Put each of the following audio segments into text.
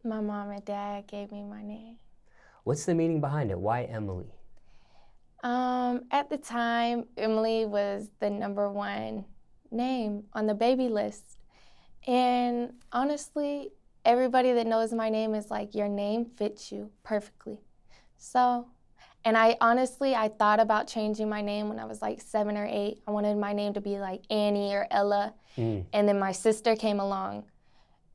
My mom and dad gave me my name. What's the meaning behind it? Why Emily? At the time, Emily was the #1 name on the baby list. And honestly, everybody that knows my name is like, your name fits you perfectly. So, and I thought about changing my name when I was like 7 or 8. I wanted my name to be like Annie or Ella. And then my sister came along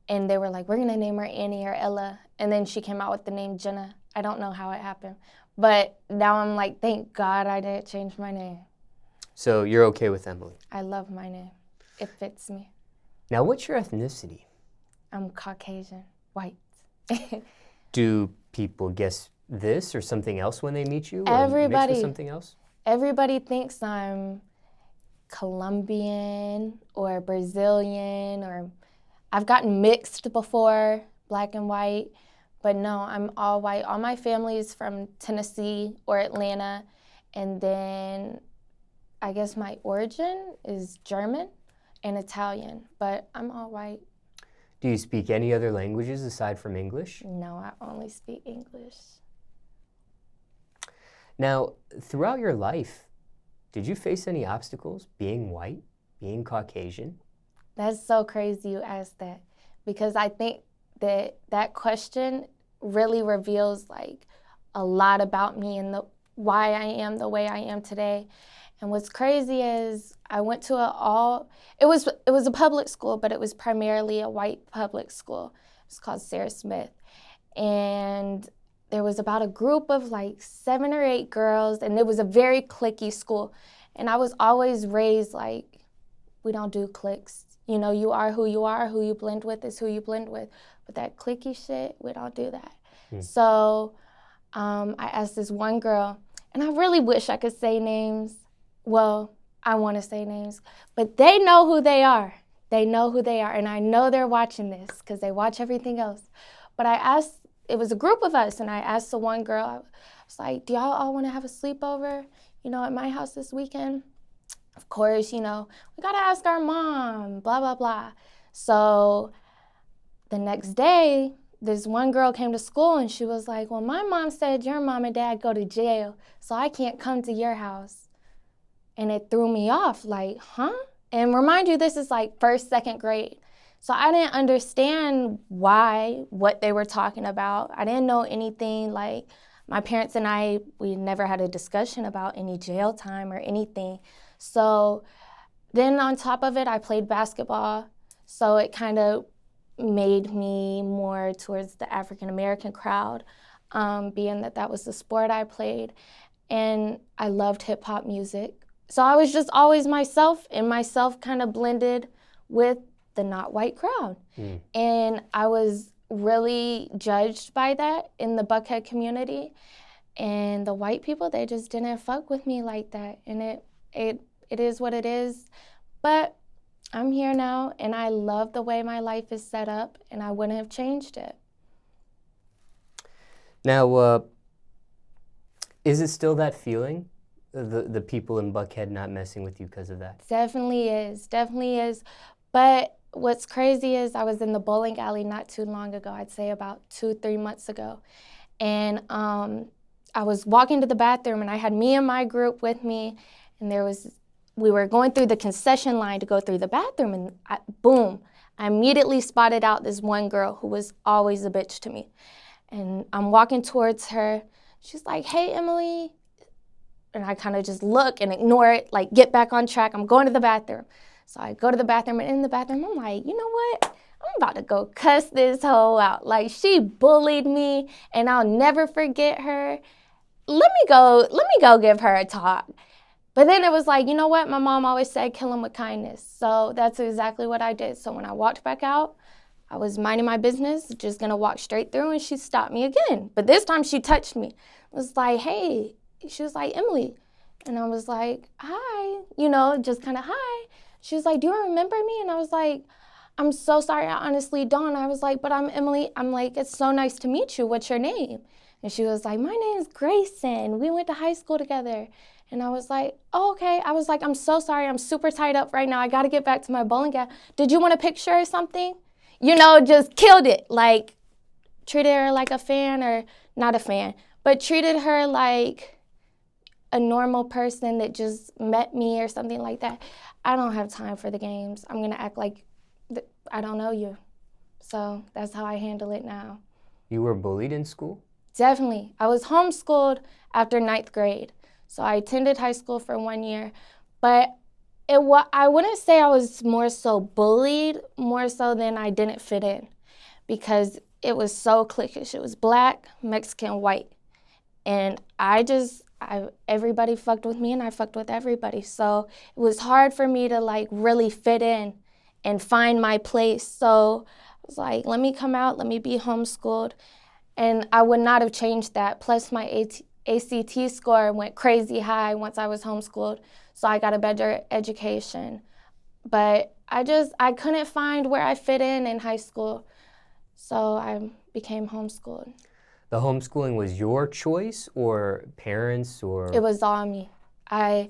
and they were like, we're gonna name her Annie or Ella. And then she came out with the name Jenna. I don't know how it happened. But now I'm like, thank God I didn't change my name. So you're okay with Emily? I love my name. It fits me. Now, what's your ethnicity? I'm Caucasian, white. Do people guess this or something else when they meet you? Everybody. Or mixed with something else? Everybody thinks I'm Colombian or Brazilian, or I've gotten mixed before, black and white, but no, I'm all white. All my family is from Tennessee or Atlanta, and then I guess my origin is German and Italian, but I'm all white. Do you speak any other languages aside from English? No, I only speak English. Now, throughout your life, did you face any obstacles being white, being Caucasian? That's so crazy you asked that, because I think that question really reveals like a lot about me and why I am the way I am today. And what's crazy is I went to it was a public school, but it was primarily a white public school. It's called Sarah Smith. And there was about a group of like 7 or 8 girls, and it was a very cliquey school. And I was always raised like, we don't do cliques. You know, you are, who you blend with is who you blend with. But that cliquey shit, we don't do that. So I asked this one girl, and I really wish I could say names. Well, I want to say names, but they know who they are. They know who they are, and I know they're watching this because they watch everything else. But I asked, it was a group of us, and I asked the one girl, I was like, do y'all all want to have a sleepover, at my house this weekend? Of course, we got to ask our mom, blah, blah, blah. So the next day, this one girl came to school, and she was like, well, my mom said your mom and dad go to jail, so I can't come to your house. And it threw me off, like, huh? And remind you, this is like 1st, 2nd grade. So I didn't understand what they were talking about. I didn't know anything. Like, my parents and we never had a discussion about any jail time or anything. So then on top of it, I played basketball. So it kind of made me more towards the African-American crowd, being that was the sport I played. And I loved hip hop music. So I was just always myself, and myself kind of blended with the not white crowd. And I was really judged by that in the Buckhead community. And the white people, they just didn't fuck with me like that. And it is what it is. But I'm here now, and I love the way my life is set up, and I wouldn't have changed it. Now, is it still that feeling? The people in Buckhead not messing with you because of that? Definitely is. But what's crazy is I was in the bowling alley not too long ago, I'd say about 2-3 months ago. And I was walking to the bathroom, and I had me and my group with me, and we were going through the concession line to go through the bathroom, and boom, I immediately spotted out this one girl who was always a bitch to me. And I'm walking towards her. She's like, hey, Emily. And I kind of just look and ignore it, like, get back on track. I'm going to the bathroom. So I go to the bathroom, and in the bathroom, I'm like, you know what? I'm about to go cuss this hoe out. Like, she bullied me, and I'll never forget her. Let me go give her a talk. But then it was like, you know what? My mom always said, kill him with kindness. So that's exactly what I did. So when I walked back out, I was minding my business, just gonna walk straight through, and she stopped me again. But this time she touched me. It was like, hey. She was like, Emily. And I was like, hi, just kind of hi. She was like, do you remember me? And I was like, I'm so sorry, I honestly don't. I was like, but I'm Emily. I'm like, it's so nice to meet you. What's your name? And she was like, my name is Grayson. We went to high school together. And I was like, oh, okay. I was like, I'm so sorry. I'm super tied up right now. I got to get back to my bowling alley. Did you want a picture or something? Just killed it. Like, treated her like a fan, or not a fan, but treated her like a normal person that just met me or something like that, I don't have time for the games. I'm gonna act like I don't know you. So that's how I handle it now. You were bullied in school? Definitely. I was homeschooled after 9th grade. So I attended high school for 1 year, but I wouldn't say I was more so bullied, more so than I didn't fit in, because it was so cliquish. It was black, Mexican, white. And everybody fucked with me and I fucked with everybody. So it was hard for me to like really fit in and find my place. So I was like, let me come out, let me be homeschooled. And I would not have changed that. Plus my ACT score went crazy high once I was homeschooled. So I got a better education. But I couldn't find where I fit in high school. So I became homeschooled. The homeschooling was your choice or parents or? It was all me. I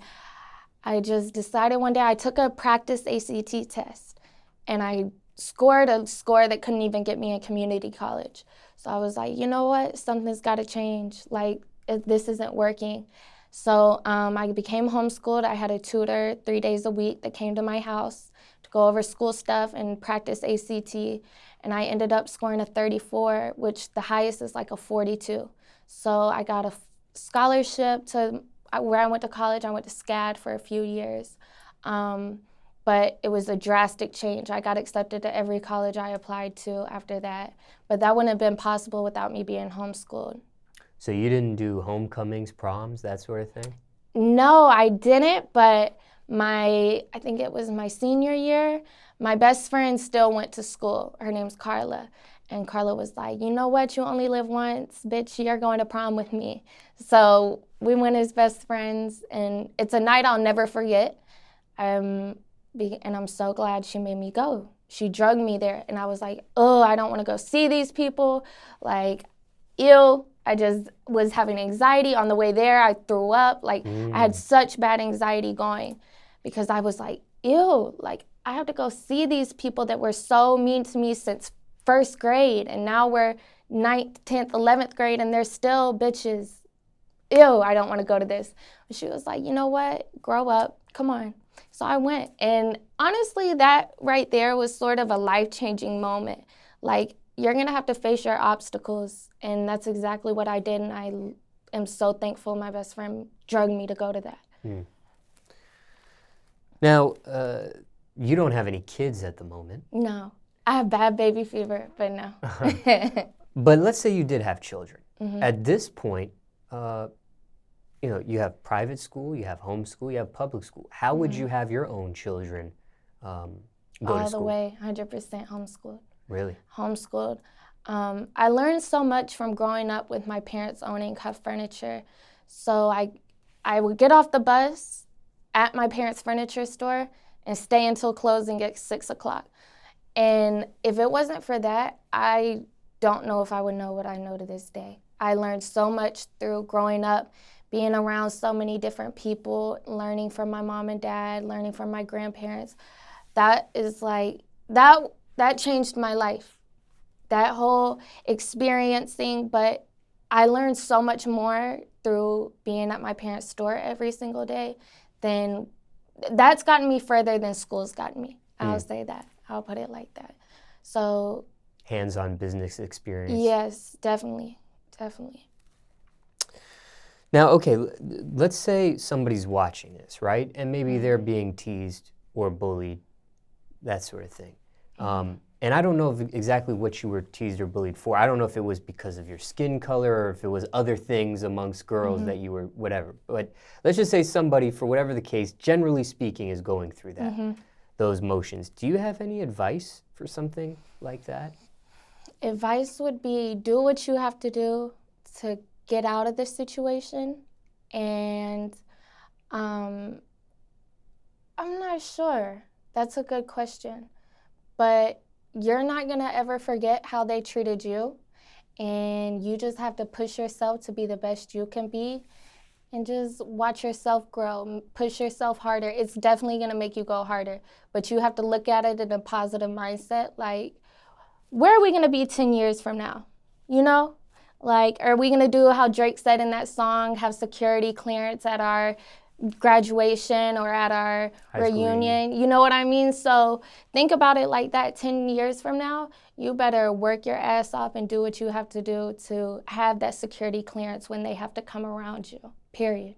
just decided one day, I took a practice ACT test and I scored a score that couldn't even get me in community college. So I was like, you know what, something's gotta change. Like, this isn't working. So I became homeschooled. I had a tutor 3 days a week that came to my house to go over school stuff and practice ACT. And I ended up scoring a 34, which the highest is like a 42. So I got a scholarship to where I went to college. I went to SCAD for a few years. But it was a drastic change. I got accepted to every college I applied to after that. But that wouldn't have been possible without me being homeschooled. So you didn't do homecomings, proms, that sort of thing? No, I didn't, but I think it was my senior year, my best friend still went to school. Her name's Carla. And Carla was like, you know what, you only live once, bitch, you're going to prom with me. So we went as best friends, and it's a night I'll never forget. And I'm so glad she made me go. She drugged me there, and I was like, oh, I don't want to go see these people. Like, ew. I just was having anxiety on the way there. I threw up. Like, I had such bad anxiety going because I was like, ew, like, I have to go see these people that were so mean to me since 1st grade, and now we're 9th, 10th, 11th grade, and they're still bitches. Ew, I don't want to go to this. But she was like, you know what? Grow up. Come on. So I went. And honestly, that right there was sort of a life-changing moment. Like, you're going to have to face your obstacles. And that's exactly what I did. And I am so thankful my best friend drugged me to go to that. Now, you don't have any kids at the moment. No. I have bad baby fever, but no. But let's say you did have children. At this point, you have private school, you have homeschool, you have public school. How would you have your own children go to school? All the way, 100% homeschooled. Really? Homeschooled. I learned so much from growing up with my parents owning Huff Furniture. So I would get off the bus at my parents' furniture store and stay until closing at 6 o'clock. And if it wasn't for that, I don't know if I would know what I know to this day. I learned so much through growing up, being around so many different people, learning from my mom and dad, learning from my grandparents. That is like, that changed my life. That whole experiencing, but I learned so much more through being at my parents' store every single day that's gotten me further than school's gotten me. I'll say that. I'll put it like that. So hands-on business experience. Yes, definitely. Now, okay, let's say somebody's watching this, right? And maybe they're being teased or bullied, that sort of thing. And I don't know exactly what you were teased or bullied for. I don't know if it was because of your skin color or if it was other things amongst girls that you were whatever. But let's just say somebody, for whatever the case, generally speaking, is going through that, those motions. Do you have any advice for something like that? Advice would be do what you have to do to get out of this situation. And I'm not sure. That's a good question. But you're not going to ever forget how they treated you. And you just have to push yourself to be the best you can be. And just watch yourself grow, push yourself harder. It's definitely going to make you go harder. But you have to look at it in a positive mindset. Like, where are we going to be 10 years from now? you know? Like, are we gonna do how Drake said in that song, have security clearance at our graduation or at our reunion? You know what I mean? So think about it like that. 10 years from now, you better work your ass off and do what you have to do to have that security clearance when they have to come around you, period.